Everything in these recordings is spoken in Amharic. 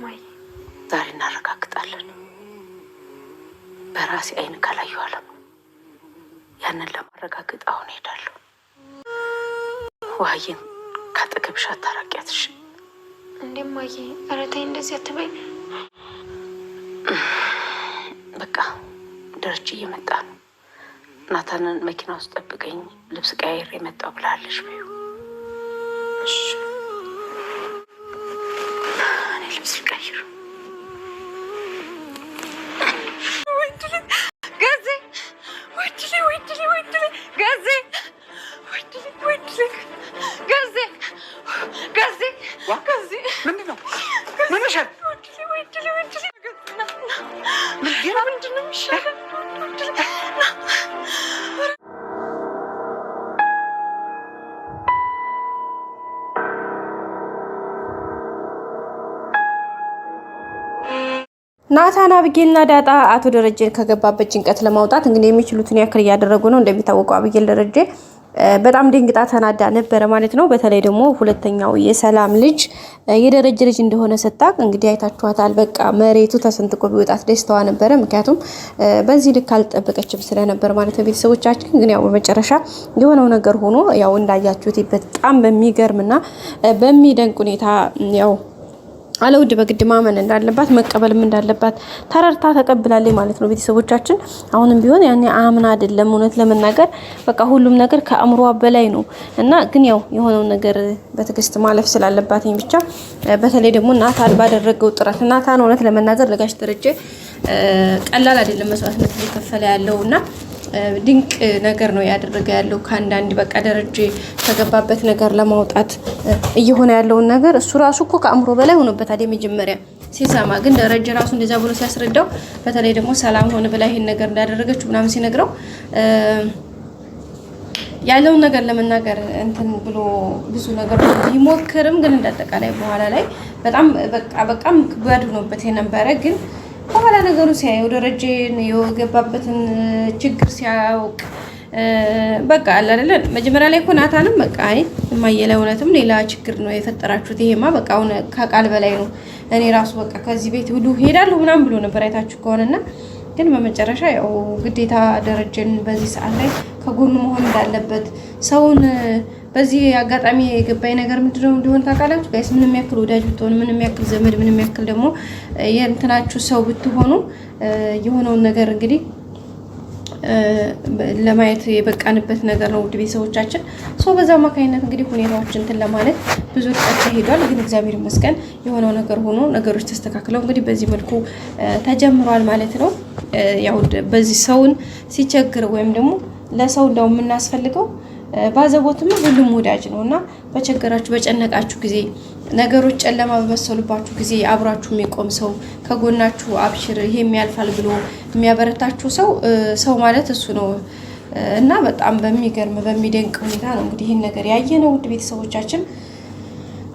እማዬ ዛሬ እናረጋግጣለን። በራሴ አይን ካላየሁ አለ ያንን ለማረጋገጥ አሁን ሄዳለሁ። ዋዬን ካጠገብሽ አታራቂያትሽ። እንዴ እማዬ ኧረ ተይ እንደዚህ አትበይ። በቃ ደረጀ እየመጣ ነው። ናታንን መኪና ውስጥ ጠብቀኝ፣ ልብስ ቀያይሬ የመጣው ብላለች። በይው እሺ። እኔ ልብስ ልቀይር። ናታን አብጌልና ዳጣ አቶ ደረጀን ከገባበት ጭንቀት ለማውጣት እንግዲህ የሚችሉትን ያክል እያደረጉ ነው። እንደሚታወቀው አብጌል ደረጀ በጣም ድንግጣ ተናዳ ነበረ ማለት ነው። በተለይ ደግሞ ሁለተኛው የሰላም ልጅ የደረጀ ልጅ እንደሆነ ስታቅ እንግዲህ አይታችኋታል። በቃ መሬቱ ተሰንጥቆ ቢወጣት ደስታዋ ነበረ። ምክንያቱም በዚህ ልክ አልጠበቀችም ስለነበር ማለት ነው። ቤተሰቦቻችን ግን ያው በመጨረሻ የሆነው ነገር ሆኖ ያው እንዳያችሁት በጣም በሚገርምና በሚደንቅ ሁኔታ ያው አለውድ በግድ ማመን እንዳለባት መቀበልም እንዳለባት ተረርታ ተቀብላለች ማለት ነው። ቤተሰቦቻችን አሁንም ቢሆን ያኔ አምና አይደለም እውነት ለመናገር በቃ ሁሉም ነገር ከአእምሯ በላይ ነው እና ግን ያው የሆነው ነገር በትዕግስት ማለፍ ስላለባትኝ ብቻ በተለይ ደግሞ ናታን ባደረገው ጥረት ናታን እውነት ለመናገር ለጋሽ ደረጀ ቀላል አይደለም መስዋዕትነት እየከፈለ ያለውና ድንቅ ነገር ነው ያደረገ ያለው። ከአንዳንድ በቃ ደረጀ ከገባበት ነገር ለማውጣት እየሆነ ያለውን ነገር እሱ ራሱ እኮ ከአእምሮ በላይ ሆኖበታል። የመጀመሪያ ሲሰማ ግን ደረጀ ራሱ እንደዛ ብሎ ሲያስረዳው በተለይ ደግሞ ሰላም ሆነ ብላ ይሄን ነገር እንዳደረገችው ምናምን ሲነግረው ያለውን ነገር ለመናገር እንትን ብሎ ብዙ ነገር ቢሞክርም ግን እንዳጠቃላይ በኋላ ላይ በጣም ከባድ ሆኖበት የነበረ ግን በኋላ ነገሩ ሲያየው ደረጀን የገባበትን ችግር ሲያውቅ በቃ አለ አይደለ መጀመሪያ ላይ እኮ ናታንም በቃ አይ የማየለ እውነትም ሌላ ችግር ነው የፈጠራችሁት፣ ይሄማ በቃ አሁን ከቃል በላይ ነው፣ እኔ ራሱ በቃ ከዚህ ቤት ሁሉ ሄዳለሁ ምናምን ብሎ ነበር አይታችሁ ከሆነና ግን በመጨረሻ ያው ግዴታ ደረጀን በዚህ ሰዓት ላይ ከጎኑ መሆን እንዳለበት ሰውን በዚህ አጋጣሚ የገባኝ ነገር ምንድነው እንደሆነ ታውቃላችሁ ጋይስ? ምንም ያክል ወዳጅ ብትሆኑ፣ ምንም ያክል ዘመድ፣ ምንም ያክል ደግሞ የእንትናችሁ ሰው ብትሆኑ የሆነውን ነገር እንግዲህ ለማየት የበቃንበት ነገር ነው። ውድ ቤተሰቦቻችን ሰው በዛ አማካኝነት እንግዲህ ሁኔታዎችን እንትን ለማለት ብዙ ርቀት ሄዷል። ግን እግዚአብሔር ይመስገን የሆነው ነገር ሆኖ ነገሮች ተስተካክለው እንግዲህ በዚህ መልኩ ተጀምሯል ማለት ነው። ያው በዚህ ሰውን ሲቸግር ወይም ደግሞ ለሰው እንደው የምናስፈልገው ባዘቦትም ሁሉም ወዳጅ ነውና በቸገራችሁ በጨነቃችሁ ጊዜ ነገሮች ጨለማ በመሰሉባችሁ ጊዜ አብራችሁ የሚቆም ሰው ከጎናችሁ አብሽር ይሄም ያልፋል ብሎ የሚያበረታችሁ ሰው ማለት እሱ ነው እና በጣም በሚገርም በሚደንቅ ሁኔታ ነው እንግዲህ ይሄን ነገር ያየነው ውድ ቤተሰቦቻችን።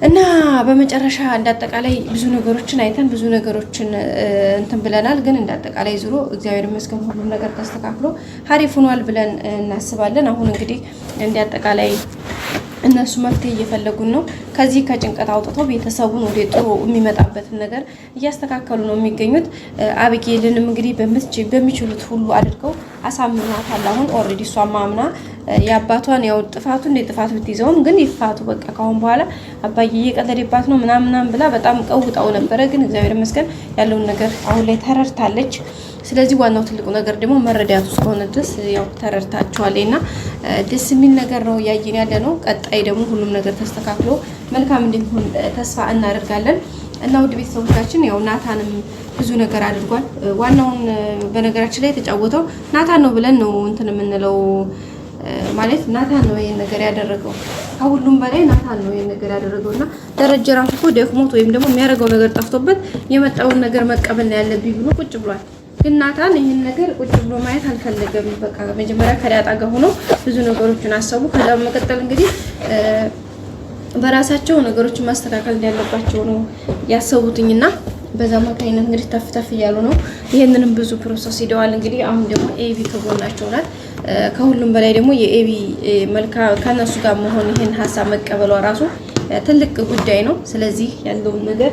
እና በመጨረሻ እንዳጠቃላይ ብዙ ነገሮችን አይተን ብዙ ነገሮችን እንትን ብለናል። ግን እንዳጠቃላይ ዙሮ እግዚአብሔር ይመስገን ሁሉም ነገር ተስተካክሎ ሀሪፍ ሆኗል ብለን እናስባለን። አሁን እንግዲህ እንዳጠቃላይ እነሱ መፍትሄ እየፈለጉን ነው። ከዚህ ከጭንቀት አውጥተው ቤተሰቡን ወደ ጥሩ የሚመጣበትን ነገር እያስተካከሉ ነው የሚገኙት። አብጌልንም እንግዲህ በሚችሉት ሁሉ አድርገው አሳምኗታል። አሁን ኦልሬዲ እሷ ማምና የአባቷን ያው ጥፋቱ እንደ ጥፋት ብትይዘውም ግን ይፋቱ በቃ ካሁን በኋላ አባዬ እየቀለደባት ነው ምናምን ብላ በጣም ቀውጣው ነበረ። ግን እግዚአብሔር ይመስገን ያለውን ነገር አሁን ላይ ተረድታለች። ስለዚህ ዋናው ትልቁ ነገር ደግሞ መረዳቱ እስከሆነ ድረስ ያው ተረድታቸዋልና ደስ የሚል ነገር ነው ያየን ያለ ነው። ቀጣይ ደግሞ ሁሉም ነገር ተስተካክሎ መልካም እንደሚሆን ተስፋ እናደርጋለን። እና ውድ ቤተሰቦቻችን ያው ናታንም ብዙ ነገር አድርጓል። ዋናውን በነገራችን ላይ የተጫወተው ናታን ነው ብለን ነው እንትን የምንለው ማለት ናታን ነው ይሄን ነገር ያደረገው። ከሁሉም በላይ ናታን ነው ይሄን ነገር ያደረገውና ደረጀ ራሱ እኮ ደክሞት ወይም ደግሞ የሚያደርገው ነገር ጠፍቶበት የመጣውን ነገር መቀበል ነው ያለብኝ ብሎ ቁጭ ብሏል። ግን ናታን ይሄን ነገር ቁጭ ብሎ ማየት አልፈለገም። በቃ መጀመሪያ ከዳጣ ጋር ሆኖ ብዙ ነገሮችን አሰቡ። ከዛ በመቀጠል እንግዲህ በራሳቸው ነገሮችን ማስተካከል እንዳለባቸው ነው ያሰቡትኝና በዛ አማካኝነት እንግዲህ ተፍተፍ እያሉ ነው። ይሄንንም ብዙ ፕሮሰስ ሄደዋል። እንግዲህ አሁን ደግሞ ኤቢ ከጎናቸው ናት። ከሁሉም በላይ ደግሞ የኤቢ መልካ ከነሱ ጋር መሆን ይሄን ሀሳብ መቀበሏ ራሱ ትልቅ ጉዳይ ነው። ስለዚህ ያለውን ነገር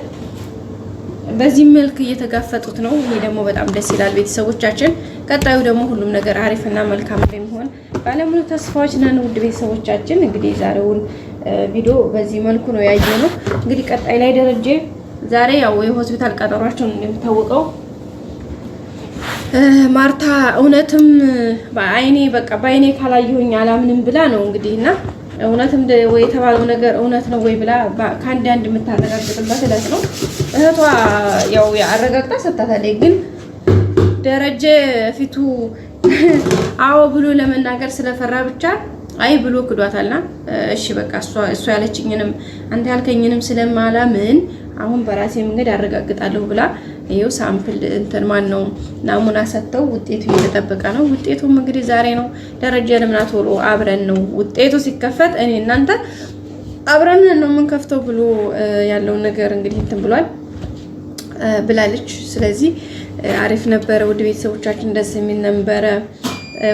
በዚህ መልክ እየተጋፈጡት ነው። ይሄ ደግሞ በጣም ደስ ይላል ቤተሰቦቻችን። ቀጣዩ ደግሞ ሁሉም ነገር አሪፍና መልካም እንደሚሆን ባለሙሉ ተስፋዎች ነን። ውድ ቤተሰቦቻችን እንግዲህ ዛሬውን ቪዲዮ በዚህ መልኩ ነው ያየነው። እንግዲህ ቀጣይ ላይ ደረጀ ዛሬ ያው የሆስፒታል ቀጠሯቸው እንደሚታወቀው ማርታ እውነትም በአይኔ ካላየሁኝ አላምንም ብላ ነው እንግዲህና እውነትም ወይ የተባለው ነገር እውነት ነው ወይ ብላ ከአንድ የምታረጋግጥበት እለት ነው። እህቷ ያው ያረጋግጣ ሰጣታለች። ግን ደረጀ ፊቱ አዎ ብሎ ለመናገር ስለፈራ ብቻ አይ ብሎ ክዷታልና እሺ በቃ እሷ ያለችኝንም አንተ ያልከኝንም ስለማላምን አሁን በራሴ መንገድ አረጋግጣለሁ ብላ ይኸው ሳምፕል እንትን ነው ናሙና ሰጥተው ውጤቱ እየተጠበቀ ነው። ውጤቱም እንግዲህ ዛሬ ነው። ደረጀ ለምና ቶሎ አብረን ነው ውጤቱ ሲከፈት እኔ እናንተ አብረን ነው የምንከፍተው ብሎ ያለውን ነገር እንግዲህ እንትን ብላለች። ስለዚህ አሪፍ ነበረ ውድ ቤተሰቦቻችን፣ ደስ የሚል ነበረ።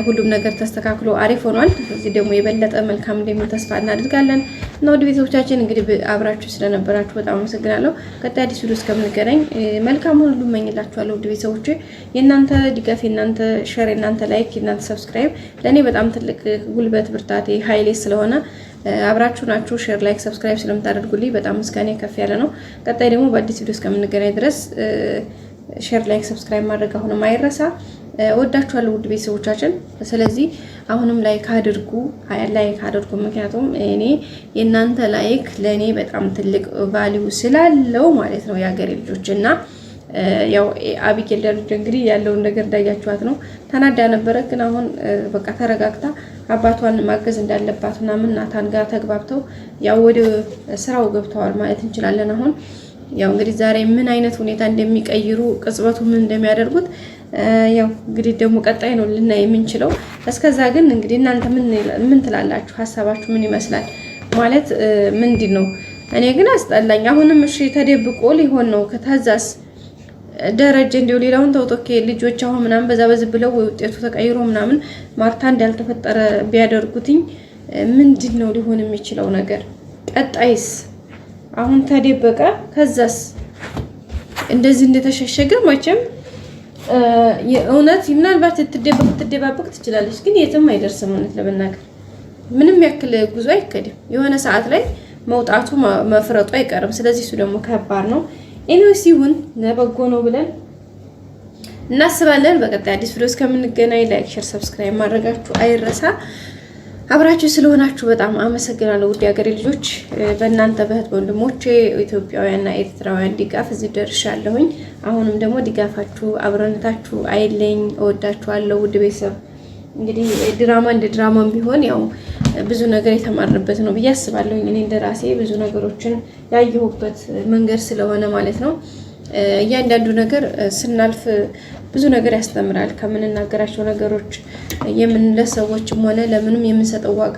ሁሉም ነገር ተስተካክሎ አሪፍ ሆኗል። እዚህ ደግሞ የበለጠ መልካም እንደሚሆን ተስፋ እናደርጋለን። እና ውድ ቤተሰቦቻችን እንግዲህ አብራችሁ ስለነበራችሁ በጣም አመሰግናለሁ። ቀጣይ አዲስ ቪዲዮ እስከምንገናኝ መልካም ሁሉ እመኝላችኋለሁ። ውድ ቤተሰቦቼ የእናንተ ድጋፍ፣ የእናንተ ሼር፣ የእናንተ ላይክ፣ የእናንተ ሰብስክራይብ ለእኔ በጣም ትልቅ ጉልበት፣ ብርታቴ፣ ኃይሌ ስለሆነ አብራችሁ ናችሁ። ሼር፣ ላይክ፣ ሰብስክራይብ ስለምታደርጉልኝ በጣም ምስጋና ከፍ ያለ ነው። ቀጣይ ደግሞ በአዲስ ቪዲዮ እስከምንገናኝ ድረስ ሼር፣ ላይክ፣ ሰብስክራይብ ማድረግ አሁንም አይረሳ። ወዳችኋለሁ ውድ ቤተሰቦቻችን። ስለዚህ አሁንም ላይክ አድርጉ። ምክንያቱም እኔ የእናንተ ላይክ ለእኔ በጣም ትልቅ ቫልዩ ስላለው ማለት ነው የሀገሬ ልጆች። እና ያው አቢጌል ልጅ እንግዲህ ያለውን ነገር እንዳያችኋት ነው። ተናዳ ነበረ፣ ግን አሁን በቃ ተረጋግታ አባቷን ማገዝ እንዳለባት ምናምን ናታን ጋር ተግባብተው ያው ወደ ስራው ገብተዋል ማለት እንችላለን። አሁን ያው እንግዲህ ዛሬ ምን አይነት ሁኔታ እንደሚቀይሩ ቅጽበቱ ምን እንደሚያደርጉት ያው እንግዲህ ደግሞ ቀጣይ ነው ልናይ የምንችለው። እስከዛ ግን እንግዲህ እናንተ ምን ትላላችሁ? ሀሳባችሁ ምን ይመስላል? ማለት ምንድን ነው? እኔ ግን አስጠላኝ። አሁንም እሺ ተደብቆ ሊሆን ነው ከታዛስ ደረጀ እንዲው ሌላውን ተውጦኬ ልጆች አሁን ምናምን በዛ ብለው ውጤቱ ተቀይሮ ምናምን ማርታ እንዳልተፈጠረ ቢያደርጉትኝ ምንድን ነው ሊሆን የሚችለው ነገር? ቀጣይስ አሁን ተደበቀ ከዛስ እንደዚህ እንደተሸሸገ መቼም የእውነት ምናልባት ትደባበቅ ትችላለች፣ ግን የትም አይደርስም። እውነት ለመናገር ምንም ያክል ጉዞ አይከድም። የሆነ ሰዓት ላይ መውጣቱ መፍረጡ አይቀርም። ስለዚህ እሱ ደግሞ ከባድ ነው። ኤኒዌይስ ይሁን ለበጎ ነው ብለን እናስባለን። በቀጣይ አዲስ ቪዲዮ እስከምንገናኝ ላይክ፣ ሼር፣ ሰብስክራይብ ማድረጋችሁ አይረሳ። አብራችሁ ስለሆናችሁ በጣም አመሰግናለሁ ውድ ሀገሬ ልጆች። በእናንተ በእህት ወንድሞቼ ኢትዮጵያውያንና ኤርትራውያን ድጋፍ እዚህ ደርሻለሁኝ። አሁንም ደግሞ ድጋፋችሁ አብረነታችሁ አይለኝ። እወዳችኋለሁ ውድ ቤተሰብ። እንግዲህ ድራማ እንደ ድራማም ቢሆን ያው ብዙ ነገር የተማርንበት ነው ብዬ አስባለሁ። እኔ እንደራሴ ብዙ ነገሮችን ያየሁበት መንገድ ስለሆነ ማለት ነው። እያንዳንዱ ነገር ስናልፍ ብዙ ነገር ያስተምራል። ከምንናገራቸው ነገሮች ለሰዎችም ሆነ ለምንም የምንሰጠው ዋጋ